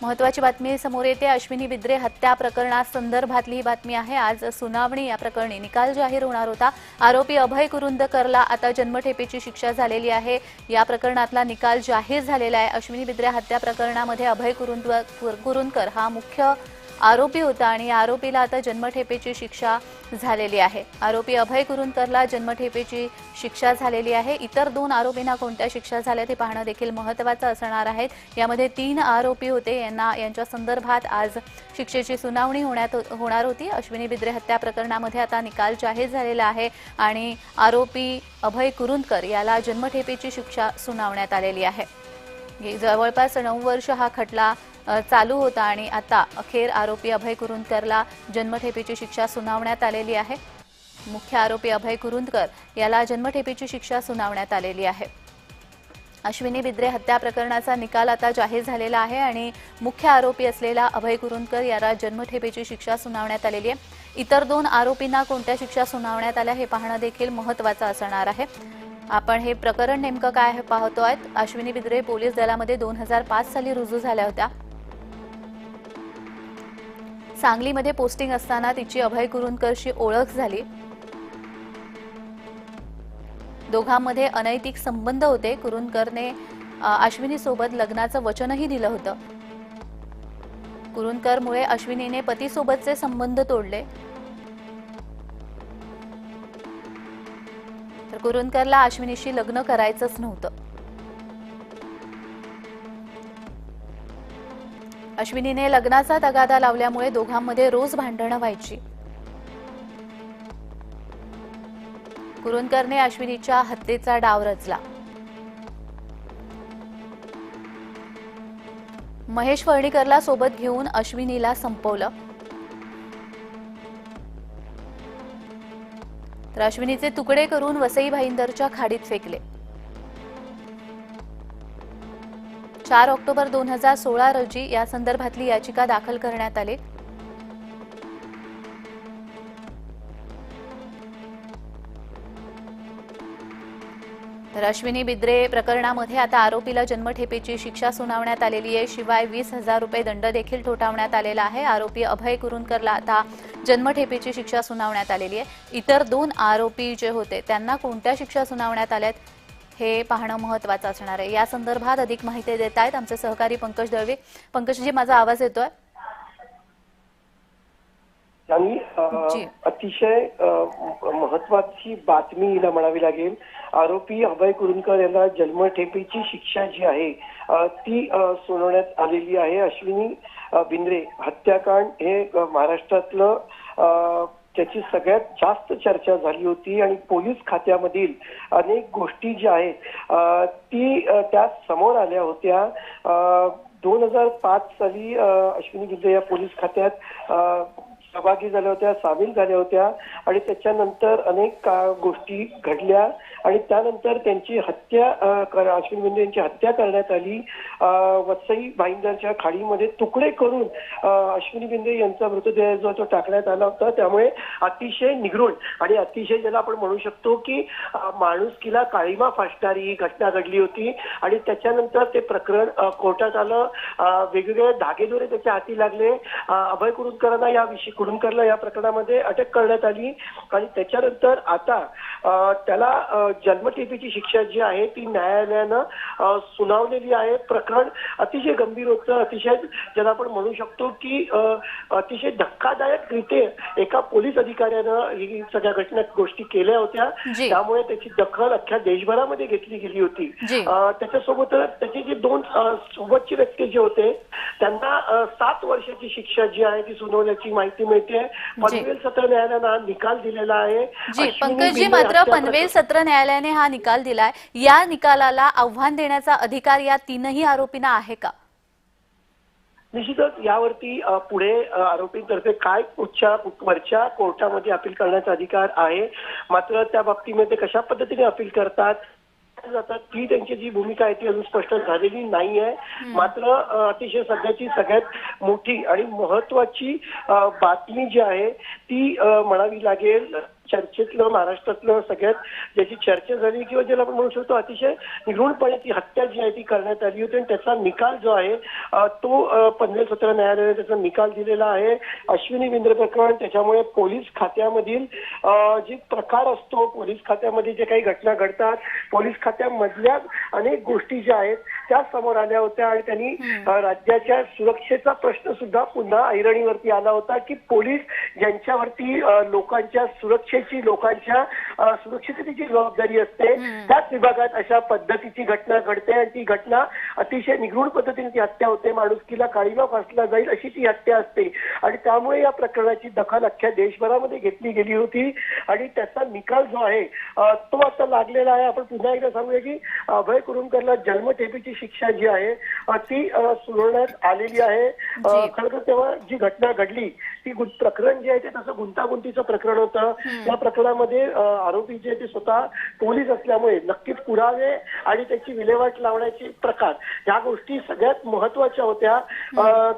महत्त्वाची बातमी समोर येते। अश्विनी बिद्रे हत्या प्रकरणासंदर्भातली ही बातमी आहे। आज सुनावणी या प्रकरणी निकाल जाहीर होणार होता। आरोपी अभय कुरुंदकरला आता जन्मठेपेची शिक्षा झालेली आहे। या प्रकरणातला निकाल जाहीर झालेला आहे। अश्विनी बिद्रे हत्या प्रकरणामध्ये अभय कुरुंदकर हा मुख्य आरोपी होता आणि आरोपीला आता जन्मठेपेची शिक्षा झालेली आहे। आरोपी अभय कुरुंदकरला जन्मठेपेची शिक्षा झालेली आहे। इतर 2 आरोपींना कोणत्या शिक्षा झाल्या ते पाहणं देखील महत्त्वाचं असणार आहे। यामध्ये 3 आरोपी होते। यांच्या संदर्भात आज शिक्षेची सुनावणी होणार होती। अश्विनी बिद्रे हत्या प्रकरणामध्ये आता निकाल जाहीर झालेला आहे आणि आरोपी अभय कुरुंदकर याला जन्मठेपेची शिक्षा सुनावण्यात आलेली आहे। जवळपास 9 वर्ष हा खटला चालू होता आणि आता अखेर आरोपी अभय कुरुंदकरला जन्मठेपेची शिक्षा सुनावण्यात आलेली आहे। मुख्य आरोपी अभय कुरुंदकर याला जन्मठेपेची शिक्षा सुनावण्यात आलेली आहे। अश्विनी बिद्रे हत्या प्रकरणाचा निकाल आता जाहीर झालेला आहे आणि मुख्य आरोपी असलेला अभय कुरुंदकर याला जन्मठेपेची शिक्षा सुनावण्यात आलेली आहे। इतर 2 आरोपींना कोणत्या शिक्षा सुनावण्यात आल्या हे पाहणं देखील महत्त्वाचं असणार आहे। आपण हे प्रकरण नेमकं काय पाहतोय। अश्विनी बिद्रे पोलीस दलामध्ये 2005 साली रुजू झाल्या होत्या। सांगलीमध्ये पोस्टिंग असताना तिची अभय कुरुंदकरशी ओळख झाली। दोघांमध्ये अनैतिक संबंध होते। कुरुंदकरने अश्विनी सोबत लग्नाचं वचनही दिलं होतं। कुरुंदकरमुळे अश्विनीने पतीसोबतचे संबंध तोडले। तर कुरुंदकरला अश्विनीशी लग्न करायचंच नव्हतं। अश्विनीने लग्नाचा तगादा लावल्यामुळे दोघांमध्ये रोज भांडणं व्हायची। कुरुंदकरने अश्विनीच्या हत्येचा डाव रचला। महेश फळणीकरला सोबत घेऊन अश्विनीला संपवलं। तर अश्विनीचे तुकडे करून वसई भाईंदरच्या खाडीत फेकले। 4 ऑक्टोबर 2016 रोजी या संदर्भातली याचिका दाखल करण्यात आली। तर अश्विनी बिद्रे प्रकरणामध्ये आता आरोपीला जन्मठेपेची शिक्षा सुनावण्यात आलेली आहे। शिवाय 20,000 रुपये दंड देखील ठोठावण्यात आलेला आहे। आरोपी अभय कुरुंदकरला आता जन्मठेपेची शिक्षा सुनावण्यात आलेली आहे। इतर 2 आरोपी जे होते त्यांना कोणत्या शिक्षा सुनावण्यात आल्यात हे पाहणं महत्त्वाचं असणार आहे। या संदर्भात अधिक माहिती देत आहेत आमचे सहकारी पंकज दळवी। पंकजजी, माझा आवाज येतोय? अतिशय महत्वाची बातमी हिला म्हणावी लागेल। आरोपी अभय कुरुंदकर यांना जन्मठेपेची शिक्षा जी आहे ती सुनावण्यात आलेली आहे। अश्विनी बिद्रे हत्याकांड हे महाराष्ट्रातलं त्याची सगळ्यात जास्त चर्चा झाली होती आणि पोलीस खात्यामधील अनेक गोष्टी ज्या आहेत ती त्या समोर आल्या होत्या। 2005 साली अश्विनी बिद्रे या पोलीस खात्यात सहभागी झाल्या होत्या, सामील झाल्या होत्या आणि त्याच्यानंतर अनेक गोष्टी घडल्या आणि त्यानंतर त्यांची हत्या अश्विनी बिद्रे यांची हत्या करण्यात आली। वसई भाईंदरच्या खाडीमध्ये तुकडे करून अश्विनी बिद्रे यांचा मृतदेह जो तो टाकण्यात आला होता। त्यामुळे अतिशय निगरूळ आणि अतिशय ज्याला आपण म्हणू शकतो की माणुसकीला काळीमा फासणारी ही घटना घडली होती आणि त्याच्यानंतर ते प्रकरण कोर्टात आलं। वेगवेगळे धागेदोरे त्याच्या हाती लागले। अभय कुरुंदकरला या प्रकरणामध्ये अटक करण्यात आली आणि त्याच्यानंतर आता त्याला जन्मठेपेची शिक्षा जी आहे ती न्यायालयानं सुनावलेली आहे। प्रकरण अतिशय गंभीर होतं। अतिशय ज्याला आपण म्हणू शकतो की अतिशय धक्कादायक रीते एका पोलीस अधिकाऱ्यानं ही सगळ्या गोष्टी केल्या होत्या। त्यामुळे त्याची दखल अख्ख्या देशभरामध्ये घेतली गेली होती। त्याच्यासोबत त्याचे जे 2 सोबतचे व्यक्ती जे होते त्यांना 7 वर्षाची शिक्षा जी आहे ती सुनावल्याची माहिती मिळते। पनवेल सत्र न्यायालयानं हा निकाल दिलेला आहे। पंकजजी, मात्र पनवेल सत्र न्यायालयाने हा निकाल दिलाय। या निकालाला आव्हान देण्याचा अधिकार या 3ही आरोपींना आहे का? निश्चितच यावरती पुढे आरोपींतर्फे काय वरच्या कोर्टामध्ये अपील करण्याचा अधिकार आहे। मात्र त्या बाबतीमध्ये कशा पद्धतीने अपील करतात जातात ती त्यांची जी भूमिका आहे ती अजून स्पष्ट झालेली नाहीये। मात्र अतिशय सध्याची सगळ्यात मोठी आणि महत्वाची बातमी जी आहे ती म्हणावी लागेल चर्चेतलं महाराष्ट्रातलं सगळ्यात ज्याची चर्चा झाली किंवा ज्याला आपण म्हणू शकतो अतिशय निगूढपणे ती हत्या जी आहे ती करण्यात आली होती आणि त्याचा निकाल जो आहे तो पनवेल सत्र न्यायालयाने त्याचा निकाल दिलेला आहे. अश्विनी बिंद्रे प्रकरण त्याच्यामुळे पोलीस खात्यामधील जे प्रकार असतो, पोलीस खात्यामध्ये जे काही घटना घडतात, पोलीस खात्यामधल्या अनेक गोष्टी ज्या आहेत त्या समोर आल्या होत्या आणि त्यांनी राज्याच्या सुरक्षेचा प्रश्न सुद्धा पुन्हा ऐरणीवरती आला होता की पोलीस ज्यांच्यावरती लोकांच्या सुरक्षेची, लोकांच्या सुरक्षिततेची जबाबदारी असते त्याच विभागात अशा पद्धतीची घटना घडते आणि ती घटना अतिशय निगूढ पद्धतीने ती हत्या होते, माणुसकीला काळीमा फासला जाईल अशी ती हत्या असते आणि त्यामुळे या प्रकरणाची दखल अख्ख्या देशभरामध्ये घेतली गेली होती आणि त्याचा निकाल जो आहे तो आता लागलेला आहे. आपण पुन्हा एकदा सांगूया की अभय कुरुंदकरला जन्मठेपेची शिक्षा जी आहे ती सुनावण्यात आलेली आहे. खरं तर तेव्हा जी घटना घडली ती प्रकरण जे आहे ते तसं गुंतागुंतीचं प्रकरण होतं. या प्रकरणामध्ये आरोपी जे ते स्वतः पोलीस असल्यामुळे नक्कीच पुरावे आणि त्याची विल्हेवाट लावण्याचे प्रकार या गोष्टी सगळ्यात महत्वाच्या होत्या.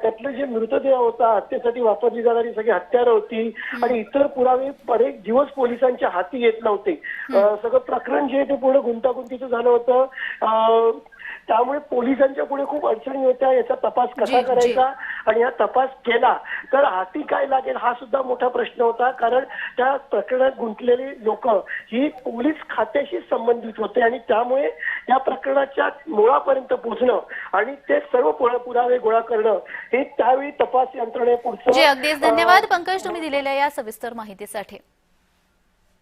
त्यातलं जे मृतदेह होता, हत्येसाठी वापरली जाणारी सगळी हत्यारं होती आणि इतर पुरावे बरेच दिवस पोलिसांच्या हाती येत नव्हते. सगळं प्रकरण जे आहे ते पूर्ण गुंतागुंतीचं झालं होतं. त्यामुळे पोलिसांच्या पुढे खूप अडचणी होत्या. याचा तपास कसा करायचा आणि हा तपास केला तर हाती काय लागेल हा सुद्धा मोठा प्रश्न होता. कारण त्या प्रकरणात गुंतलेली लोक ही पोलीस खात्याशी संबंधित होते आणि त्यामुळे या प्रकरणाच्या मुळापर्यंत पोहोचणं आणि ते सर्व पुरावे गोळा करणं हे त्यावेळी तपास यंत्रणेपुढचं. अगदीच धन्यवाद पंकज, तुम्ही दिलेल्या या सविस्तर माहितीसाठी.